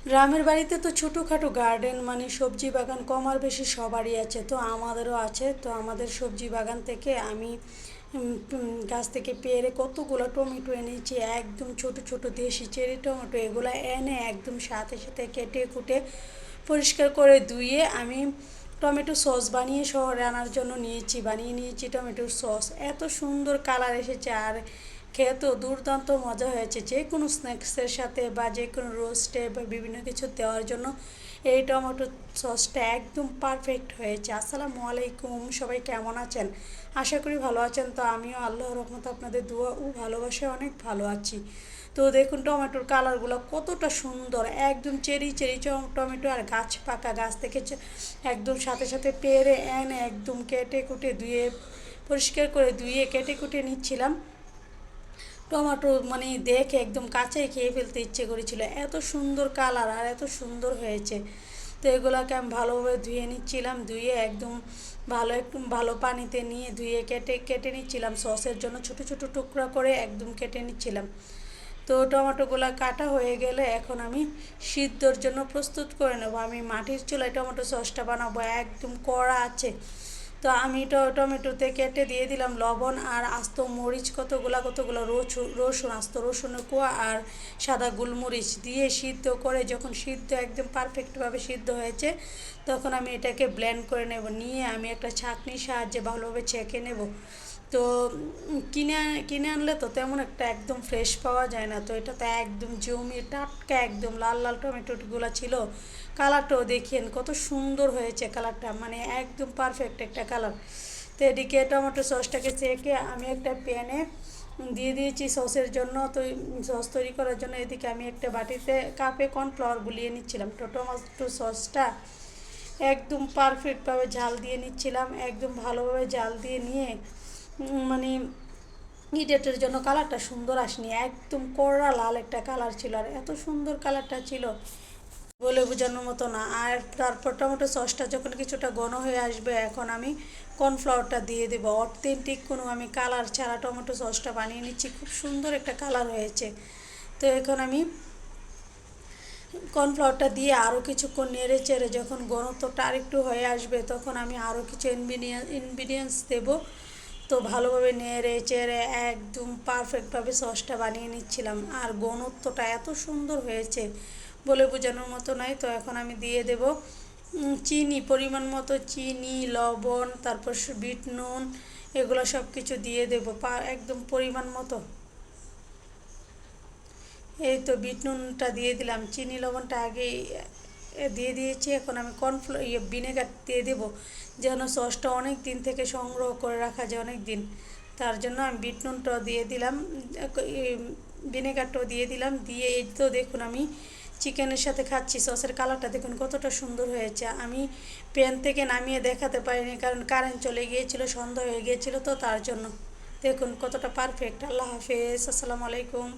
গ্রামের বাড়িতে তো ছোটোখাটো গার্ডেন মানে সবজি বাগান কম আর বেশি সবারই আছে, তো আমাদেরও আছে। তো আমাদের সবজি বাগান থেকে আমি গাছ থেকে পেরে কতগুলো টমেটো এনেছি, একদম ছোট ছোট দেশি চেরি টমেটো। এগুলো এনে একদম সাথে সাথে কেটে কুটে পরিষ্কার করে ধুয়ে আমি টমেটো সস বানিয়ে শহরে আনার জন্য বানিয়ে নিয়েছি টমেটোর সস। এত সুন্দর কালার এসেছে আর খেতেও দুর্দান্ত মজা হয়েছে। যে কোনো স্ন্যাক্সের সাথে বা যে কোনো রোস্টে বা বিভিন্ন কিছু দেওয়ার জন্য এই টমেটো সসটা একদম পারফেক্ট হয়েছে। আসসালামু আলাইকুম, সবাই কেমন আছেন? আশা করি ভালো আছেন। তো আমিও আল্লাহর রহমতে আপনাদের দোয়া ও ভালোবাসায় অনেক ভালো আছি। তো দেখুন টমেটোর কালারগুলো কতটা সুন্দর, একদম চেরি চেরি টমেটো আর গাছ পাকা, গাছ থেকে একদম সাথে সাথে পেরে এনে একদম কেটে কুটে ধুয়ে পরিষ্কার করে ধুয়ে কেটে কুটে নিচ্ছিলাম। টমেটো মানে দেখে একদম কাঁচাই খেয়ে ফেলতে ইচ্ছে করেছিল, এত সুন্দর কালার আর এত সুন্দর হয়েছে। তো এগুলোকে আমি ভালোভাবে ধুয়ে নিচ্ছিলাম, ধুয়ে একদম একটু ভালো পানিতে নিয়ে ধুয়ে কেটে কেটে নিচ্ছিলাম সসের জন্য ছোট ছোট টুকরা করে একদম কেটে নিচ্ছিলাম। তো টমেটোগুলো কাটা হয়ে গেলে এখন আমি সিদ্ধর জন্য প্রস্তুত করে নেব। আমি মাটির চুলায় টমেটো সসটা বানাবো, একদম কড়া আছে। তো আমি টমেটোতে কেটে দিয়ে দিলাম লবণ আর আস্ত মরিচ, কতগুলো কতগুলো রসুন, আস্ত রসুনের কোয়া আর সাদা গোলমরিচ দিয়ে সিদ্ধ করে, যখন সিদ্ধ একদম পারফেক্টভাবে সিদ্ধ হয়েছে তখন আমি এটাকে ব্লেন্ড করে নেব। নিয়ে আমি একটা ছাঁকনির সাহায্যে ভালোভাবে ছেঁকে নেব। তো কিনে আনলে তো তেমন একটা একদম ফ্রেশ পাওয়া যায় না, তো এটা তো একদম জমি টাটকা, একদম লাল লাল টমেটোগুলো ছিল। কালারটাও দেখিয়েন কত সুন্দর হয়েছে, কালারটা মানে একদম পারফেক্ট একটা কালার। তো এদিকে টমেটো সসটাকে চেকে আমি একটা প্যানে দিয়ে দিয়েছি সসের জন্য। তো সস তৈরি করার জন্য এদিকে আমি একটা বাটিতে কাপে কর্নফ্লাওয়ার গুলিয়ে নিচ্ছিলাম। তো টমেটো সসটা একদম পারফেক্টভাবে ঝাল দিয়ে নিচ্ছিলাম, একদম ভালোভাবে জাল দিয়ে নিয়ে মানে ইডেটের জন্য কালারটা সুন্দর আসেনি, একদম কড়া লাল একটা কালার ছিল আর এত সুন্দর কালারটা ছিল বলে বোঝানোর মতো না। আর তারপর টমেটো সসটা যখন কিছুটা ঘন হয়ে আসবে এখন আমি কর্নফ্লাওয়ারটা দিয়ে দেবো। অথেন্টিক কোনো আমি কালার ছাড়া টমেটো সসটা বানিয়ে নিচ্ছি, খুব সুন্দর একটা কালার হয়েছে। তো এখন আমি কর্নফ্লাওয়ারটা দিয়ে আরও কিছুক্ষণ নেড়ে চেড়ে যখন ঘনত্বটা আরেকটু হয়ে আসবে তখন আমি আরও কিছু ইনগ্রিডিয়েন্টস দেবো। তো ভালোভাবে নেড়ে চেড়ে একদম পারফেক্টভাবে সসটা বানিয়ে নিচ্ছিলাম আর ঘনত্বটা এত সুন্দর হয়েছে বলে বোঝানোর মতো নয়। তো এখন আমি দিয়ে দেব চিনি, পরিমাণ মতো চিনি, লবণ, তারপর বিট নুন, এগুলো সব কিছু দিয়ে দেবো একদম পরিমাণ মতো। এই তো বিট নুনটা দিয়ে দিলাম, চিনি লবণটা আগে দিয়ে দিয়েছি। এখন আমি ভিনেগার দিয়ে দেবো যেন সসটা অনেক দিন থেকে সংগ্রহ করে রাখা যায়, অনেক দিন। তার জন্য আমি বিট নুনটাও দিয়ে দিলাম, ভিনেগারটাও দিয়ে দিলাম। দিয়ে এই তো দেখুন আমি চিকেনের সাথে খাচ্ছি, সসের কালারটা দেখুন কতটা সুন্দর হয়েছে। আমি প্যান থেকে নামিয়ে দেখাতে পারিনি কারণ কারেন্ট চলে গিয়েছিল, সন্ধ্যা হয়ে গিয়েছিল, তো তার জন্য। দেখুন কতটা পারফেক্ট। আল্লাহ হাফেজ, আসসালামু আলাইকুম।